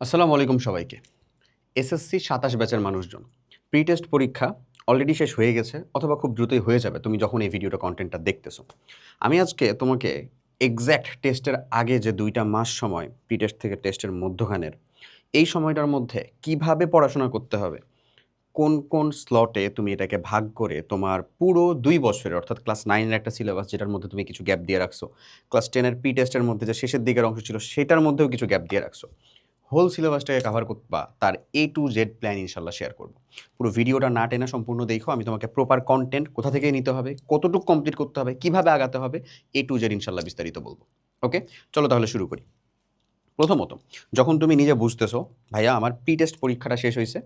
আসসালামু আলাইকুম সবাইকে। এসএসসি ২৭ ব্যাচের মানুষজন। প্রি টেস্ট পরীক্ষা অলরেডি শেষ হয়ে গেছে অথবা খুব দ্রুতই হয়ে যাবে তুমি যখন এই ভিডিওটা কনটেন্টটা দেখতেছো। আমি আজকে তোমাকে এক্সাক্ট টেস্টের আগে যে ২ টা মাস সময় প্রি টেস্ট থেকে টেস্টের মধ্যখানের এই সময়টার মধ্যে কিভাবে পড়াশোনা করতে হবে, কোন স্লটে তুমি এটাকে ভাগ করে তোমার পুরো ২ বছরের অর্থাৎ ক্লাস 9 এর একটা সিলেবাস যেটার মধ্যে তুমি কিছু গ্যাপ দিয়ে রাখছো। ক্লাস 10 এর প্রি টেস্টের মধ্যে যে শেষের দিকের অংশ ছিল সেটার মধ্যেও কিছু গ্যাপ দিয়ে রাখছো। হোল সিলেবাসটাকে কাভার করবা তার A to Z প্ল্যান ইনশাল্লাহ শেয়ার করব। পুরো ভিডিওটা না টেনে সম্পূর্ণ দেখো, আমি তোমাকে প্রপার কন্টেন্ট কোথা থেকে নিতে হবে, কতটুকু কমপ্লিট করতে হবে, কিভাবে আগাতে হবে, A to Z ইনশাল্লাহ বিস্তারিত বলবো। ওকে, চলো তাহলে শুরু করি। প্রথমত, যখন তুমি নিজে বুঝতেছো ভাইয়া আমার প্রি টেস্ট পরীক্ষাটা শেষ হয়েছে,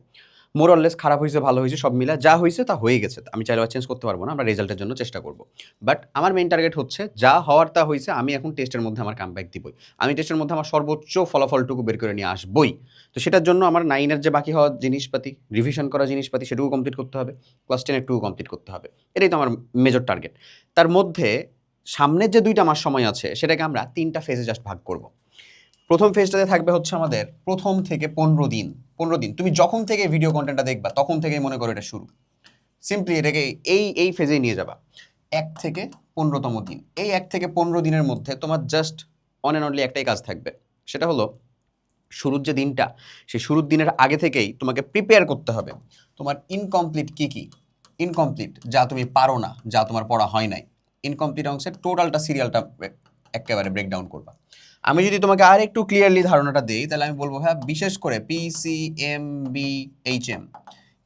মোর অরলেস খারাপ হয়েছে ভালো হয়েছে সব মিলা যা হয়েছে তা হয়ে গেছে, আমি চাইলে চেঞ্জ করতে পারবো না, আমরা রেজাল্টের জন্য চেষ্টা করব। বাট আমার মেইন টার্গেট হচ্ছে যা হওয়ার তা হয়েছে, আমি এখন টেস্টের মধ্যে আমার কামব্যাক দিবই, আমি টেস্টের মধ্যে আমার সর্বোচ্চ ফলাফলটুকু বের করে নিয়ে আসবই। তো সেটার জন্য আমার 9 এর যে বাকি হওয়া জিনিসপাতি, রিভিশন করা জিনিসপাতি সেটুকু কমপ্লিট করতে হবে, ক্লাস 10 এরটুকু কমপ্লিট করতে হবে। এটাই তো আমার মেজর টার্গেট। তার মধ্যে সামনের যে 2টা মাস সময় আছে সেটাকে আমরা 3টা ফেজে জাস্ট ভাগ করব। প্রথম ফেজটাতে থাকবে হচ্ছে আমাদের প্রথম থেকে 15 দিন। 15 দিন তুমি যখন থেকে ভিডিও কন্টেন্টটা দেখবা তখন থেকেই মনে করো এটা শুরু। সিম্পলি এটাকে এই ফেজেই নিয়ে যাবা। 1 থেকে 15তম দিন, এই 1 থেকে 15 দিনের মধ্যে তোমার জাস্ট অন অ্যান্ড অনলি একটাই কাজ থাকবে, সেটা হলো শুরুর যে দিনটা, সেই শুরুর দিনের আগে থেকেই তোমাকে প্রিপেয়ার করতে হবে তোমার ইনকমপ্লিট কি ইনকমপ্লিট যা তুমি পারো না, যা তোমার পড়া হয় নাই, ইনকমপ্লিট অংশের টোটালটা সিরিয়ালটা একেবারে ব্রেকডাউন করবা। আমি যদি তোমাকে আর একটু ক্লিয়ারলি ধারণাটা দিই তাহলে আমি বলবো হ্যাঁ, বিশেষ করে PCMBHM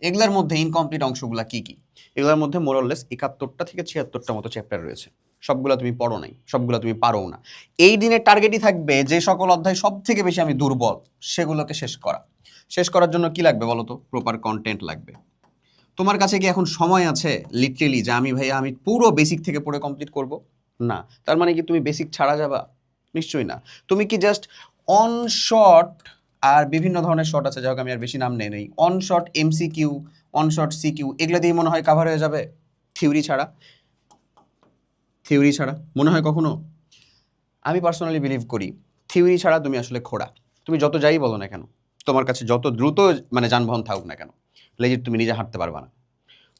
এগুলোর মধ্যে ইনকমপ্লিট অংশগুলো কি এগুলোর মধ্যে মোরললেস 71টা থেকে 76টা মতো চ্যাপ্টার রয়েছে। সবগুলো তুমি পড়ো নাই, সবগুলো তুমি পারো না। এই দিনের টার্গেটই থাকবে যে সকল অধ্যায় সব থেকে বেশি আমি দুর্বল সেগুলোকে শেষ করা। শেষ করার জন্য কি লাগবে বলো তো? প্রপার কন্টেন্ট লাগবে। তোমার কাছে কি এখন সময় আছে লিটারেলি যে আমি ভাইয়া আমি পুরো বেসিক থেকে পড়ে কমপ্লিট করব? না। তার মানে কি তুমি বেসিক ছাড়া যাবা? নিশ্চয়ই না। তুমি কি জাস্ট অন শর্ট, আর বিভিন্ন ধরনের শর্ট আছে, যাই হোক আমি আর বেশি নাম নেই, on short MCQ, on short CQ এগুলো দিয়ে মনে হয় কাভার হয়ে যাবে? থিওরি ছাড়া, থিওরি ছাড়া মনে হয় কখনো? আমি পার্সোনালি বিলিভ করি থিওরি ছাড়া তুমি আসলে খোড়া। তুমি যত যাই বলো না কেন, তোমার কাছে যত দ্রুত মানে যানবাহন থাকুক না কেন, লেজিট তুমি নিজে হাঁটতে পারবা না,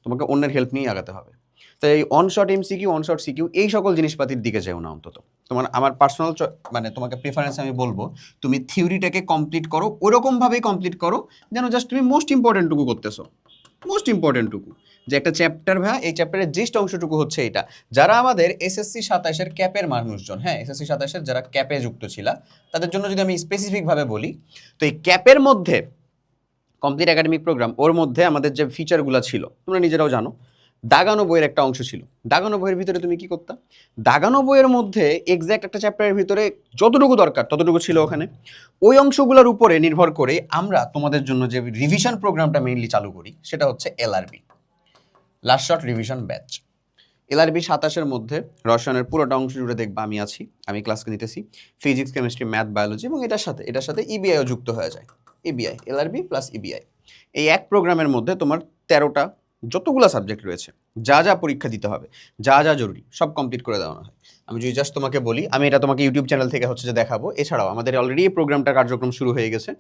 তোমাকে অন্যের হেল্প নিয়েই আগাতে হবে। তো এই অনশর্ট MCQ, অনশর্ট CQ এই সকল জিনিসপাতির দিকে যেও না অন্তত। তোমার আমার পার্সোনাল মানে তোমাকে প্রেফারেন্স আমি বলবো তুমি থিওরিটাকে কমপ্লিট করো, ওরকমভাবেই কমপ্লিট করো যেন জাস্ট তুমি মোস্ট ইম্পর্টেন্টটুকু করতেছো। মোস্ট ইম্পর্টেন্টটুকু যে একটা চ্যাপ্টার, ভাই এই চ্যাপ্টারের জিস্ট অংশটুকু হচ্ছে এটা। যারা আমাদের SSC 27-এর ক্যাপের মানুষজন, হ্যাঁ SSC 27-এর যারা ক্যাপে যুক্ত ছিল তাদের জন্য যদি আমি স্পেসিফিকভাবে বলি, তো এই ক্যাপের মধ্যে কমপ্লিট একাডেমিক প্রোগ্রাম, ওর মধ্যে আমাদের যে ফিচারগুলো ছিল তোমরা নিজেরাও জানো, দাগানো বইয়ের একটা অংশ ছিল। দাগানো বইয়ের ভিতরে তুমি কি করতা? দাগানো বইয়ের মধ্যে এক্স্যাক্ট একটা চ্যাপ্টারের ভিতরে যতটুকু দরকার ততটুকু ছিল ওখানে। ওই অংশগুলোর উপরে নির্ভর করে আমরা তোমাদের জন্য যে রিভিশন প্রোগ্রামটা মেইনলি চালু করি সেটা হচ্ছে LRB, last short revision batch. LRB 27-এর মধ্যে রসায়নের পুরোটা অংশ জুড়ে দেখবা আমি আছি, আমি ক্লাস নিতেছি, ফিজিক্স, কেমিস্ট্রি, ম্যাথ, বায়োলজি, এবং এটার সাথে EBIও যুক্ত হয়ে যায়। EBI, LRB প্লাস EBI, এই এক প্রোগ্রামের মধ্যে তোমার 13টা যতগুলো সাবজেক্ট রয়েছে, যা যা পরীক্ষা দিতে হবে, যা যা জরুরি সব কমপ্লিট করে দেওয়া হয়। আমি যদি জাস্ট তোমাকে বলি, আমি এটা তোমাকে ইউটিউব চ্যানেল থেকে হচ্ছে যে দেখাবো, এছাড়াও আমাদের অলরেডি এই প্রোগ্রামটা কার্যক্রম শুরু হয়ে গেছে।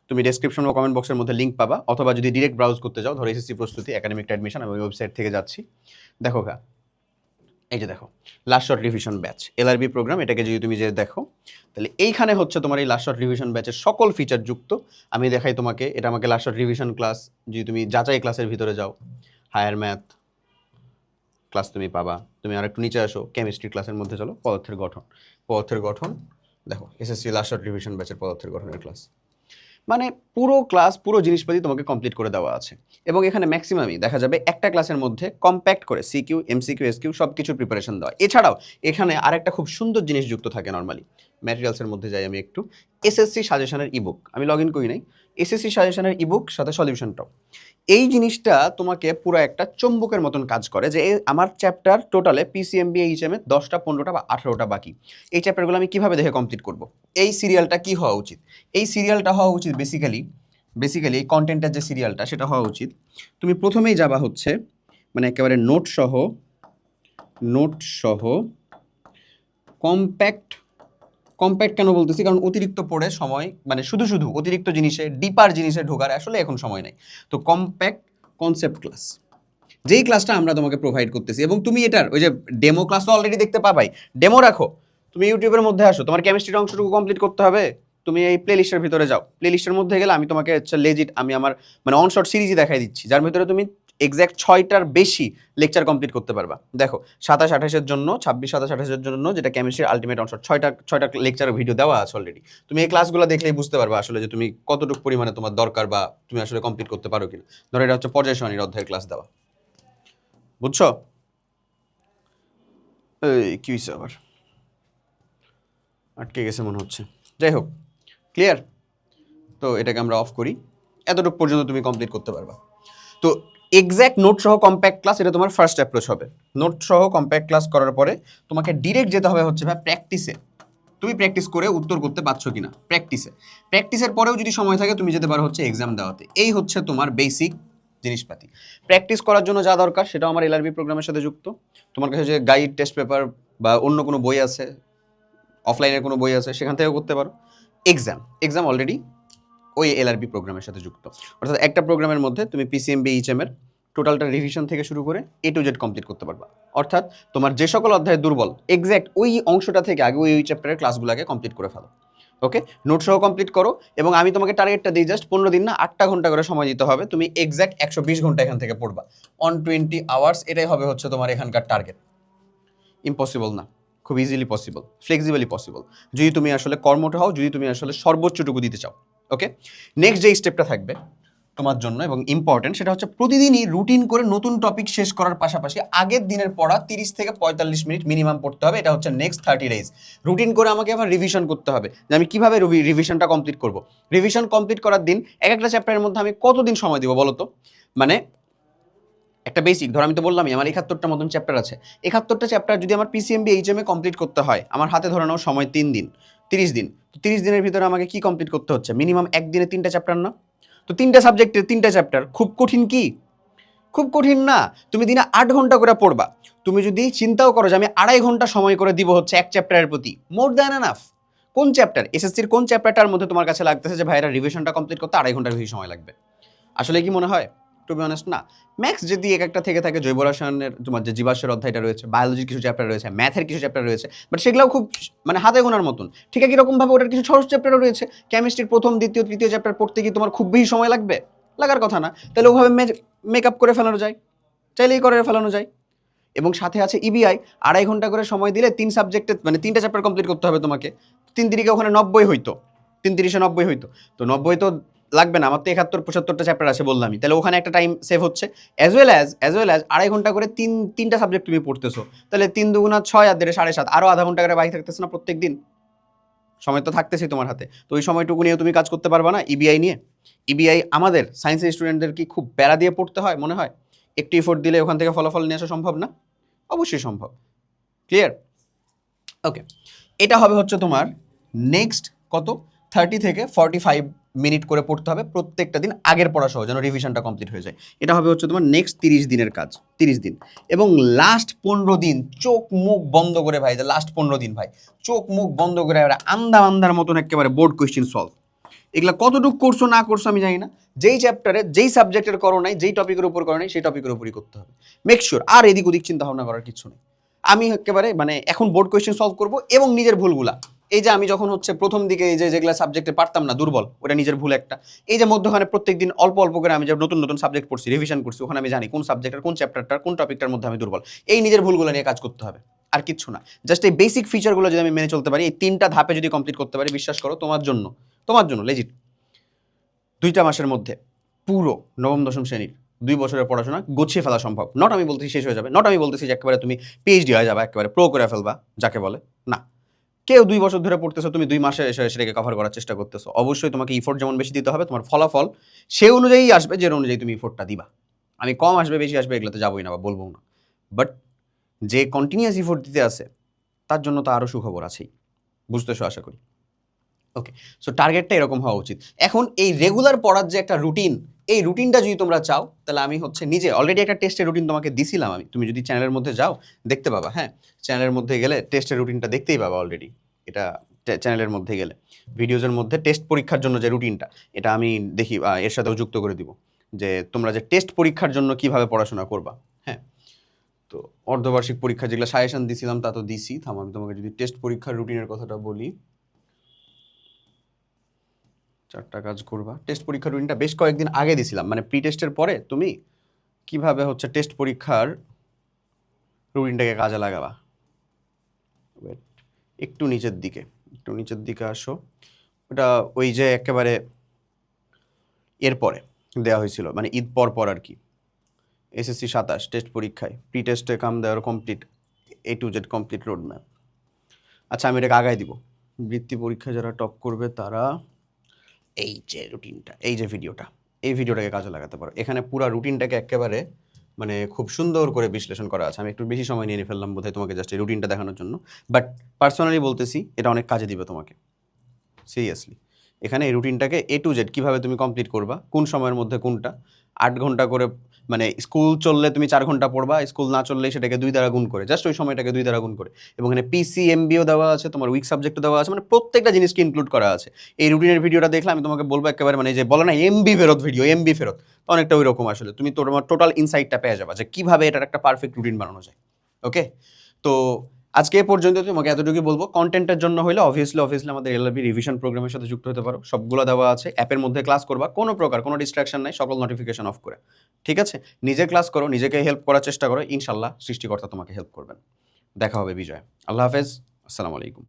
তুমি ডেসক্রিপশন ও কমেন্ট বক্সের মধ্যে লিঙ্ক পাবা, অথবা যদি ডিরেক্ট ব্রাউজ করতে যাও, ধরো SSC প্রস্তুতি একাডেমিক অ্যাডমিশন, আমি ওয়েবসাইট থেকে যাচ্ছি, দেখো গা, এই যে দেখো last short revision batch LRB program, এটাকে যদি তুমি যে দেখো তাহলে এইখানে হচ্ছে তোমার এই লাস্ট শর্ট রিভিশন ব্যাচের সকল ফিচার যুক্ত। আমি দেখাই তোমাকে, এটা আমাকে লাস্ট শর্ট রিভিশন ক্লাস, যদি তুমি যাচাই ক্লাসের ভিতরে যাও, হায়ার ম্যাথ ক্লাস তুমি পাবা। তুমি আর একটু নিচে আসো, কেমিস্ট্রি ক্লাসের মধ্যে চলো, পদার্থের গঠন দেখো, SSC লাস্ট শর্ট রিভিশন ব্যাচের পদার্থের গঠনের ক্লাস। মানে পুরো ক্লাস, পুরো জিনিসপাতি তোমাকে কমপ্লিট করে দেওয়া আছে। এবং এখানে ম্যাক্সিমামই দেখা যাবে একটা ক্লাসের মধ্যে কম্প্যাক্ট করে CQ, MCQ, SQ সব কিছুর প্রিপারেশন দেওয়া। এছাড়াও এখানে আরেকটা খুব সুন্দর জিনিস যুক্ত থাকে নর্মালি, ম্যাটেরিয়ালসের মধ্যে যাই আমি একটু, SSC সাজেশনের ইবুক, আমি লগ ইন করি নাই, SSC সাজেশনের ইবুক সাথে সলিউশনটাও। এই জিনিসটা তোমাকে পুরো একটা চম্বুকের মতন কাজ করে, যে আমার চ্যাপ্টার টোটালে PCMBHM এ 10টা, 15টা বা 18টা বাকি, এই চ্যাপ্টারগুলো আমি কিভাবে দেখে কমপ্লিট করব, এই সিরিয়ালটা কি হওয়া উচিত? এই সিরিয়ালটা হওয়া উচিত বেসিক্যালি এই কন্টেন্টের যে সিরিয়ালটা সেটা হওয়া উচিত, তুমি প্রথমেই যাবা হচ্ছে মানে একেবারে নোট সহ কম্প্যাক্ট কম্প্যাক্ট কেন বলতেছি, কারণ অতিরিক্ত পড়ে সময় মানে শুধু শুধু অতিরিক্ত জিনিসে ডিপার জিনিসে ঢোকার আসলে এখন সময় নেই। তো কম্প্যাক্ট কনসেপ্ট ক্লাস, যেই ক্লাসটা আমরা তোমাকে প্রোভাইড করতেছি, এবং তুমি এটার ওই যে ডেমো ক্লাস তো অলরেডি দেখতে পাবাই, ডেমো রাখো, তুমি ইউটিউবের মধ্যে আসো, তোমার কেমিস্ট্রির অংশটুকু কমপ্লিট করতে হবে, তুমি এই প্লে লিস্টের ভিতরে যাও, প্লে লিস্টের মধ্যে গেলে আমি তোমাকে লেজিট আমি আমার মানে অন শর্ট সিরিজই দেখাই দিচ্ছি, যার ভিতরে তুমি এক্স্যাক্ট 6টার বেশি লেকচার কমপ্লিট করতে পারবা। দেখো 27-28-এর জন্য, 26-27-28-এর জন্য, যেটা কেমিস্ট্রির আলটিমেট অন শর্ট, ছয়টা লেকচারের ভিডিও দেওয়া আছে অলরেডি। তুমি এই ক্লাসগুলো দেখলেই বুঝতে পারবা আসলে যে তুমি কতটুকু পরিমাণে তোমার দরকার বা তুমি আসলে কমপ্লিট করতে পারো কিনা। ধরো এটা হচ্ছে পর্যায় সারণীর অধ্যায়ের ক্লাস দেওয়া, বুঝছো? এই কি হয়েছে আবার, আটকে গেছে মনে হচ্ছে। যাই হোক, ক্লিয়ার? তো এটাকে আমরা অফ করি, এতটুকু পর্যন্ত তুমি কমপ্লিট করতে পারবা। তো এক্স্যাক্ট নোট সহ কম্প্যাক্ট ক্লাস, এটা তোমার ফার্স্ট অ্যাপ্রোচ হবে। নোট সহ কম্প্যাক্ট ক্লাস করার পরে তোমাকে ডিরেক্ট যেতে হবে হচ্ছে ভাই প্র্যাকটিসে। তুমি প্র্যাকটিস করে উত্তর করতে পারছো কিনা, প্র্যাকটিসের পরেও যদি সময় থাকে তুমি যেতে পারো হচ্ছে এক্সাম দেওয়াতে। এই হচ্ছে তোমার বেসিক জিনিসপাতি। প্র্যাকটিস করার জন্য যা দরকার সেটাও আমার এলআরবি প্রোগ্রামের সাথে যুক্ত। তোমার কাছে যে গাইড, টেস্ট পেপার বা অন্য কোনো বই আছে, অফলাইনের কোনো বই আছে, সেখান থেকেও করতে পারো। এক্সাম অলরেডি ওই এলআরবি প্রোগ্রামের সাথে যুক্ত, অর্থাৎ একটা প্রোগ্রামের মধ্যে তুমি পিসিএমবি এইচএম এর টোটালটা রিভিশন থেকে শুরু করে A to Z কমপ্লিট করতে পারবা। অর্থাৎ তোমার যে সকল অধ্যায়ে দুর্বল, এক্স্যাক্ট ওই অংশটা থেকে আগে ওই চ্যাপ্টারের ক্লাসগুলোকে কমপ্লিট করে ফেলো। ওকে, নোট সহ কমপ্লিট করো, এবং আমি তোমাকে টার্গেটটা দিই জাস্ট 15 দিন না 8টা ঘন্টা করে সময় দিতে হবে। তুমি এক্স্যাক্ট 120 ঘন্টা এখান থেকে পড়বা, অন 20 আওয়ার্স, এটাই হবে হচ্ছে তোমার এখানকার টার্গেট। ইম্পসিবল না, খুব ইজিলি পসিবল, ফ্লেক্সিবলি পসিবল, যদি তুমি আসলে কর্মঠ হও, যদি তুমি আসলে সর্বোচ্চটুকু দিতে চাও। ওকে, নেক্সট যে স্টেপটা থাকবে তোমার জন্য এবং ইম্পর্টেন্ট, সেটা হচ্ছে প্রতিদিনই রুটিন করে নতুন টপিক শেষ করার পাশাপাশি আগের দিনের পড়া 30 থেকে 45 মিনিট মিনিমাম পড়তে হবে। এটা হচ্ছে নেক্সট 30 ডেজ রুটিন করে আমাকে আবার রিভিশন করতে হবে, যে আমি কিভাবে রিভিশনটা কমপ্লিট করব। রিভিশন কমপ্লিট করার দিন এক একটা চ্যাপ্টারের মধ্যে আমি কতদিন সময় দিব বলো তো? মানে একটা বেসিক, ধর আমি তো বললামই আমার 71টা মতন চ্যাপ্টার আছে, 71টা চ্যাপ্টার যদি আমার পিসিএমবি এইচএমএ কমপ্লিট করতে হয়, আমার হাতে ধরে নাও সময় 3 দিন, 30 দিন। তো 30 দিনের ভিতরে আমাকে কি কমপ্লিট করতে হচ্ছে? মিনিমাম একদিনে 3টা চ্যাপ্টার না? তো 3টা সাবজেক্টের 3টা চ্যাপ্টার, খুব কঠিন কি? খুব কঠিন না। তুমি দিনে 8 ঘন্টা করে পড়বা। তুমি যদি চিন্তাও করো যে আমি 2.5 ঘন্টা সময় করে দিব হচ্ছে এক চ্যাপ্টারের প্রতি, মোর দ্যান এনাফ। কোন চ্যাপ্টার, এসএসসির কোন চ্যাপ্টারটার মধ্যে তোমার কাছে লাগতেছে যে ভাই এটা রিভিশনটা কমপ্লিট করতে 2.5 ঘন্টার বেশি সময় লাগবে? আসলে কি মনে হয়? টু বি অনেস্ট না। ম্যাক্স যদি এক একটা থেকে থাকে, জৈব রসায়নের তোমার যে জীবাশ্মের অধ্যায়টা রয়েছে, বায়োলজির কিছু চ্যাপ্টার রয়েছে, ম্যাথের কিছু চ্যাপ্টার রয়েছে, বাট সেগুলোও খুব মানে হাতে গোনার মতন। ঠিক একই রকমভাবে ওটার কিছু সহজ চ্যাপ্টারও রয়েছে। কেমিস্ট্রির প্রথম, দ্বিতীয়, তৃতীয় চ্যাপ্টার পড়তে কি তোমার খুব বেশি সময় লাগবে? লাগার কথা না। তাহলে ওভাবে মেকআপ করে ফেলানো যায়, চাইলেই করে ফেলানো যায়। এবং সাথে আছে ইবিআই, 2.5 ঘন্টা করে সময় দিলে 3 সাবজেক্টে মানে 3টা চ্যাপ্টার কমপ্লিট করতে হবে তোমাকে। 3 তিরিকে ওখানে 90 হইতো, 3 তিরিশে 90 হইতো, তো 90 তো লাগবে না, আমার তো 71-75টা চ্যাপ্টার আছে বললামই, তাহলে ওখানে একটা টাইম সেভ হচ্ছে। অ্যাজ ওয়েল অ্যাজ 2.5 ঘন্টা করে তিনটা সাবজেক্ট তুমি পড়তেছো, তাহলে 3 দুগুণা 6 আর 7.5, আরও আধা ঘন্টা করে বাকি থাকতেছে না প্রত্যেক দিন? সময় তো থাকতেছেই তোমার হাতে, তো ওই সময়টুকু নিয়ে তুমি কাজ করতে পারবা না ইবিআই নিয়ে? ইবিআই আমাদের সায়েন্সের স্টুডেন্টদের কি খুব প্যারা দিয়ে পড়তে হয় মনে হয়? একটু এফোর্ট দিলে ওখান থেকে ফলাফল নিয়ে আসা সম্ভব না? অবশ্যই সম্ভব। ক্লিয়ার? ওকে, এটা হবে হচ্ছে তোমার নেক্সট কত 30 থেকে 45 মিনিট করে পড়তে হবে প্রত্যেকটা দিন, আগের পড়া সহ যেন রিভিশনটা কমপ্লিট হয়ে যায়। এটা হবে হচ্ছে তোমার নেক্সট 30 দিনের কাজ, 30 দিন। এবং লাস্ট 15 দিন চোখ মুখ বন্ধ করে ভাই, লাস্ট 15 দিন ভাই চোখ মুখ বন্ধ করে আন্দার মতন একেবারে বোর্ড কোয়েশ্চেন সলভ। এগুলা কতটুকু করছো না করছো আমি জানি না, যেই চ্যাপ্টারে যেই সাবজেক্টের করো নাই, যেই টপিকের উপর করো নাই, সেই টপিকের উপরই করতে হবে। মেক শিওর আর এদিক ওদিক চিন্তা ভাবনা করার কিছু নেই। আমি একেবারে মানে এখন বোর্ড কোয়েশ্চেন সলভ করব এবং নিজের ভুলগুলা, এই যে আমি যখন হচ্ছে প্রথম দিকে এই যে যেগুলা সাবজেক্টে পারতাম না দুর্বল, ওটা নিজের ভুল একটা। এই যে মধ্যখানে প্রত্যেকদিন অল্প অল্প করে আমি যে নতুন নতুন সাবজেক্ট পড়ছি, রিভিশন করছি, ওখানে আমি জানি কোন সাবজেক্টের কোন চ্যাপ্টারটার কোন টপিকটার মধ্যে আমি দুর্বল। এই নিজের ভুলগুলো নিয়ে কাজ করতে হবে, আর কিচ্ছু না। জাস্ট এই বেসিক ফিচারগুলো যদি আমি মেনে চলতে পারি, এই 3টা ধাপে যদি কমপ্লিট করতে পারি, বিশ্বাস করো তোমার জন্য লেজিট 2টা মাসের মধ্যে পুরো নবম দশম শ্রেণীর 2 বছরের পড়াশোনা গুছিয়ে ফেলা সম্ভব। নট আমি বলতেছি শেষ হয়ে যাবে, নট আমি বলতেছি যে একেবারে তুমি পিএইচডি হয়ে যাবে, একেবারে প্রো করে ফেলবা যাকে বলে, না। কেউ 2 বছর ধরে পড়তেছো, তুমি 2 মাসে এসে সেটাকে কভার করার চেষ্টা করতেছো। অবশ্যই তোমাকে ইফোর্ট যেমন বেশি দিতে হবে, তোমার ফলাফল সে অনুযায়ী আসবে যে অনুযায়ী তুমি ইফোর্টটা দিবা। আমি কম আসবে বেশি আসবে এগুলোতে যাবোই না বা বলবো না, বাট যে কন্টিনিউয়াস ইফোর্ট দিতে আসে তার জন্য তো আরও সুখবর আছেই, বুঝতেছো আশা করি। ওকে, সো টার্গেটটা এরকম হওয়া উচিত। এখন এই রেগুলার পড়ার যে একটা রুটিন, এই রুটিনটা যদি তোমরা চাও, তাহলে আমি হচ্ছে নিজে অলরেডি একটা টেস্টের রুটিন তোমাকে দিছিলাম আমি, তুমি যদি চ্যানেলের মধ্যে যাও দেখতে পাবা। হ্যাঁ, চ্যানেলের মধ্যে গেলে টেস্টের রুটিনটা দেখতেই পাবা অলরেডি। এটা চ্যানেলের মধ্যে গেলে ভিডিওজের মধ্যে টেস্ট পরীক্ষার জন্য যে রুটিনটা, এটা আমি দেখি এর সাথেও যুক্ত করে দিব, যে তোমরা যে টেস্ট পরীক্ষার জন্য কিভাবে পড়াশোনা করবা। হ্যাঁ, তো অর্ধবার্ষিক পরীক্ষা যেগুলো সাজেশন দিছিলাম তা তো দিছি। থাম, আমি তোমাকে যদি টেস্ট পরীক্ষার রুটিনের কথাটা বলি, 4টা কাজ করবা। টেস্ট পরীক্ষার রুটিনটা বেশ কয়েকদিন আগে দিছিলাম, মানে প্রি টেস্টের পরে তুমি কিভাবে হচ্ছে টেস্ট পরীক্ষার রুটিনটাকে কাজে লাগাবা। Wait, একটু নিচের দিকে আসো। ওটা ওই যে একেবারে এরপরে দেওয়া হয়েছিল, মানে ঈদ পর পর আর কি। SSC 27 টেস্ট পরীক্ষায় প্রি টেস্টে কাম দেওয়ার complete A to Z complete road map. আচ্ছা, আমি এটাকে আগায় দিব। বৃত্তি পরীক্ষায় যারা টপ করবে তারা এই যে রুটিনটা, এই যে ভিডিওটা, এই ভিডিওটাকে কাজে লাগাতে পারো। এখানে পুরো রুটিনটাকে একেবারে মানে খুব সুন্দর করে বিশ্লেষণ করা আছে। আমি একটু বেশি সময় নিয়ে ফেললাম বোধহয় তোমাকে জাস্ট এই রুটিনটা দেখানোর জন্য, বাট পার্সোনালি বলতেছি এটা অনেক কাজে দিবে তোমাকে, সিরিয়াসলি। এখানে এই রুটিনটাকে A to Z কীভাবে তুমি কমপ্লিট করবা, কোন সময়ের মধ্যে কোনটা, 8 ঘন্টা করে, মানে স্কুল চললে তুমি 4 ঘন্টা পড়বা, স্কুল না চললে সেটাকে 2 দ্বারা গুণ করে, জাস্ট ওই সময়টাকে 2 দ্বারা গুণ করে। এবং এখানে PCMBও দেওয়া আছে, তোমার উইক সাবজেক্টও দেওয়া আছে, মানে প্রত্যেকটা জিনিসকে ইনক্লুড করা আছে। এই রুটিনের ভিডিওটা দেখলে আমি তোমাকে বলবো একেবারে, মানে যে বলে না এমবি ফেরত ভিডিও, এমবি ফেরত, তো অনেকটা ওই রকম আসলে। তুমি তোমার টোটাল ইনসাইটটা পেয়ে যাবা যে কীভাবে এটার একটা পারফেক্ট রুটিন বানানো যায়। ওকে, তো আজকে এ পর্যন্ত তোমাকে এতটুকুই বলবো। কন্টেন্টের জন্য হলে অবভিয়াসলি আমাদের এলএলবি রিভিশন প্রোগ্রামের সাথে যুক্ত হতে পারো। সবগুলো দেওয়া আছে, অ্যাপের মধ্যে ক্লাস করবা, কোনো প্রকার কোনো ডিস্ট্রাকশন নাই, সকল নোটিফিকেশন অফ করে। ঠিক আছে, নিজে ক্লাস করো, নিজেকে হেল্প করার চেষ্টা করো, ইনশাল্লাহ সৃষ্টিকর্তা তোমাকে হেল্প করবেন। দেখা হবে বিজয়। আল্লাহ হাফেজ, আসসালামু আলাইকুম।